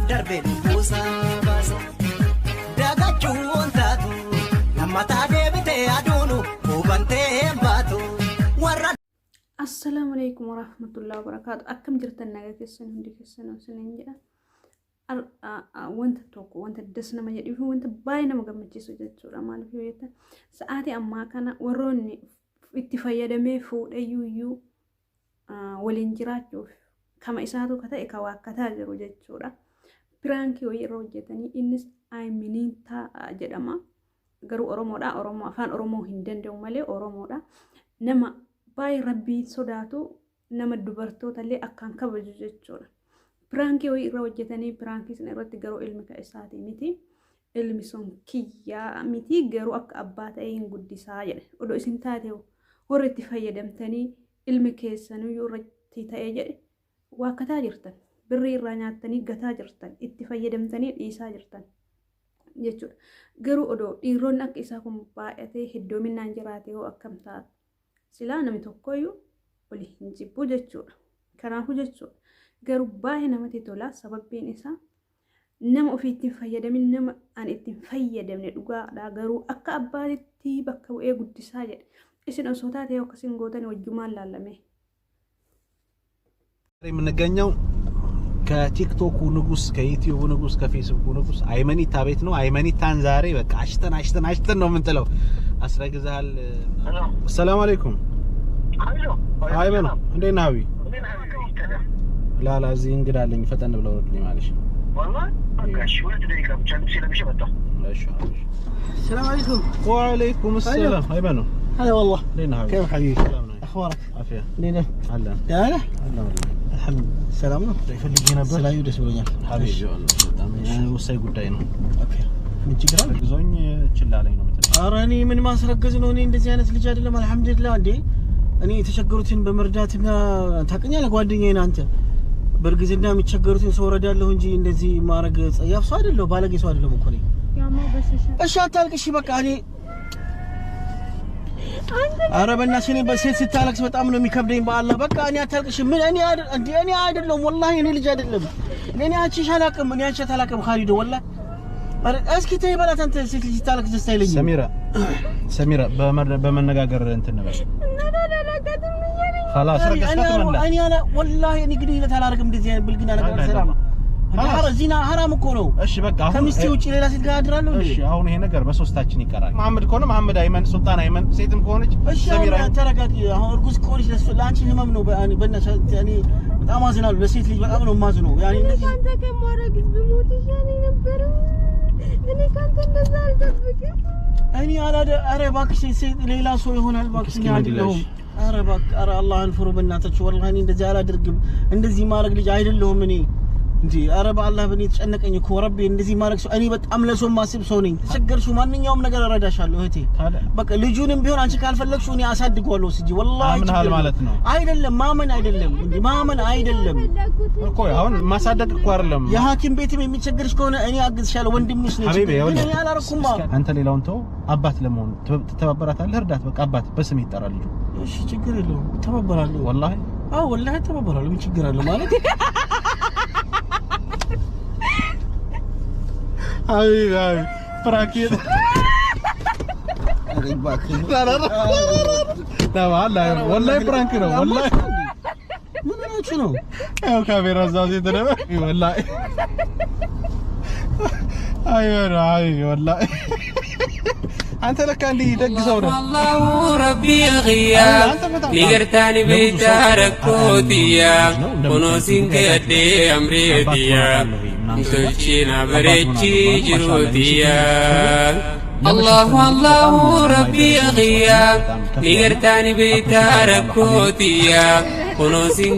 darbe buusa baasa dagachuun taatu lammataa deebitee aduunu hubantee baatu warra. Assalamu alaikum warahmatullahi wabarakatuh. Akkam jirtan nagaa keessan hundi keessan sinin jedha. Wanta tokko wanta dasna ma jedhi wanta baay'ee nama gammachiisu jechuudha. Maaliif yoo jettan sa'aatii ammaa kana warroonni itti fayyadamee fuudhayyuu waliin jiraachuuf kama isaatu ka ta'e ka waakkataa jiru jechuudha. Piraankii wayii irra hojjetanii innis ayminiinta jedhama. Garuu Oromoodha. Oromoo afaan Oromoo hin danda'u malee Oromoodha. Nama baay'ee rabbii sodaatu nama dubartoota illee akkaan kabaju jechuudha. Piraankii wayii irra hojjetanii piraankii sana irratti garuu ilmi ka isaati miti. Ilmi sun kiyyaa miti garuu akka abbaa ta'ee hin guddisaa jedhe. Odoo isin taatee warri itti fayyadamtanii ilmi keessaniyyuu irratti ta'ee jedhe waakkataa jirtan. Birrii irraa nyaattanii gataa jirtan. Itti fayyadamtanii dhiisaa jirtan jechuudha. Garuu odoo dhiironni akka isaa kun baay'atee heddoominaan jiraate hoo akkam taata. Silaa namni tokkoyyuu oli hin jibbu jechuudha. Kanaafuu jechuudha. Garuu baay'ee namatti tola. Sababbiin isaa nama ofii ittiin fayyadamin nama an ittiin fayyadamne dhugaadha. Garuu akka abbaatitti bakka bu'ee guddisaa jedhe. Isin osoo taatee akkasiin gootan wajjumaan laalame. የምንገኘው ከቲክቶክ ንጉስ ከዩቲዩብ ንጉስ ከፌስቡክ ንጉስ አይመኒታ ቤት ነው። አይመኒታን ዛሬ በቃ አሽተን ነው የምንጥለው። አስረግዛል። ሰላም አለይኩም። አይመኑ እንዴት ነህ? አቢ ላላ እዚህ እንግዳ አለኝ ፈጠን ብለው ወርድልኝ ማለሽ والله በቃ እሺ ሁለት ደቂቃ ብቻ ልብስ ለብሼ መጣሁ። እሺ السلام عليكم. وعليكم السلام. አይመኑ هلا والله. لينا كيف حبيبي؟ اخبارك؟ عافيه. لينا هلا تعال هلا والله الحمد لله. سلام ነው ይፈልጊ ነበር ስላዩ ደስ ብሎኛል ሐቢቢ والله በጣም ወሳኝ ጉዳይ ነው። ኦኬ ምን ችግር አለ? ግዞኝ ችላለኝ ነው ማለት። ኧረ እኔ ምን ማስረገዝ ነው? እኔ እንደዚህ አይነት ልጅ አይደለም አልহামዱሊላህ። እንዴ እኔ የተቸገሩትን በመርዳትና ታቀኛለህ ጓደኛዬ ነህ አንተ። በርግዝና የሚቸገሩትን ሰው ረዳለሁ እንጂ እንደዚህ ማረግ ጸያፍ ሰው አይደለም ባለጌ ሰው አይደለም እኮ ነኝ። ያማ በሰሻ እሺ አታልቅሽ በቃ እኔ ኧረ በእናትሽ እኔ በሴት ስታለቅስ በጣም ነው የሚከብደኝ በአላህ በቃ እኔ አታልቅሽ ምን እኔ አይደለም ወላሂ እኔ ልጅ አይደለም እኔ አንቺሽ አላቅም እኔ አንቺ አላቅም ኻሊዶ ወላሂ ኧረ እስኪ ተይ በላት አንተ ሴት ልጅ ስታለቅስ ደስ አይለኝም ሰሚራ በመነጋገር እንትን ነበር خلاص رجعت من እኔ አላ ወላሂ እኔ ግዴታ አላረግም እንደዚህ አይነት ብልግና ነገር ሰላም ሐራም ዚና ሐራም እኮ ነው። እሺ በቃ አሁን ከሚስቴ ውጪ ሌላ ሴት ጋር አድራለሁ እንዴ? እሺ አሁን ይሄ ነገር በሶስታችን ይቀራል። መሐመድ ከሆነ መሐመድ፣ አይመን ሱልጣን፣ አይመን ሴትም ከሆነች ሰሚራ ተረጋጊ። አሁን እርጉዝ ከሆነች ለአንቺ ህመም ነው። በእናትሽ እኔ በጣም አዝናለሁ። ለሴት ልጅ በጣም ነው የማዝነው። ያኔ እንደዚህ አንተ ከማረግዝ ብሞት ይሻለኝ ነበር። እኔ ካንተ እንደዛ አልጠብቅም። እኔ ኧረ እባክሽ ሴት ሌላ ሰው ይሆናል እባክሽ አይደለም። ኧረ እባክህ ኧረ አላህን ፍሩ በእናታችሁ። ወላሂ እኔ እንደዚህ አላደርግም። እንደዚህ ማረግ ልጅ አይደለሁም እኔ እንዴ ኧረ በአላህ በኔ ተጨነቀኝ እኮ ረቢ። እንደዚህ ማረግ ሰው እኔ በጣም ለሰው ማስብ ሰው ነኝ። ተቸገርሽው ማንኛውም ነገር እረዳሻለሁ እህቴ። በቃ ልጁንም ቢሆን አንቺ ካልፈለግሽው እኔ አሳድገዋለሁ ስጂ ወላሂ አምናል ማለት ነው። አይደለም ማመን አይደለም እንዴ ማመን አይደለም እኮ አሁን ማሳደግ እኮ አይደለም። የሐኪም ቤትም የሚቸገርሽ ከሆነ እኔ አግዝሻለሁ ወንድምሽ ነኝ። እኔ አላረኩም። አንተ ሌላውን ተው። አባት ለመሆን ተባበራታለህ። እርዳት በቃ አባት በስም ይጠራል ልጁ። እሺ ችግር የለውም ተባበራለሁ። ወላሂ አዎ ወላሂ ተባበራለሁ። ምን ችግር አለ ማለት አይ ፍራንክ ወላሂ ፍራንክ ነው። ወላሂ ምን ነው? ያው ካሜራ እዛው ሲተደበ ወላሂ አይ ወላሂ አንተ ለካ እንዴ ደግ ሰው ነው። አላሁ ረቢ ጊያ ሊገርታኒ ቢታረኮቲያ ሆኖሲን ከደ አምሬቲያ እንቶቺና በረቺ ጅሮቲያ አላሁ ረቢ ጊያ ሊገርታኒ ቢታረኮቲያ ሆኖሲን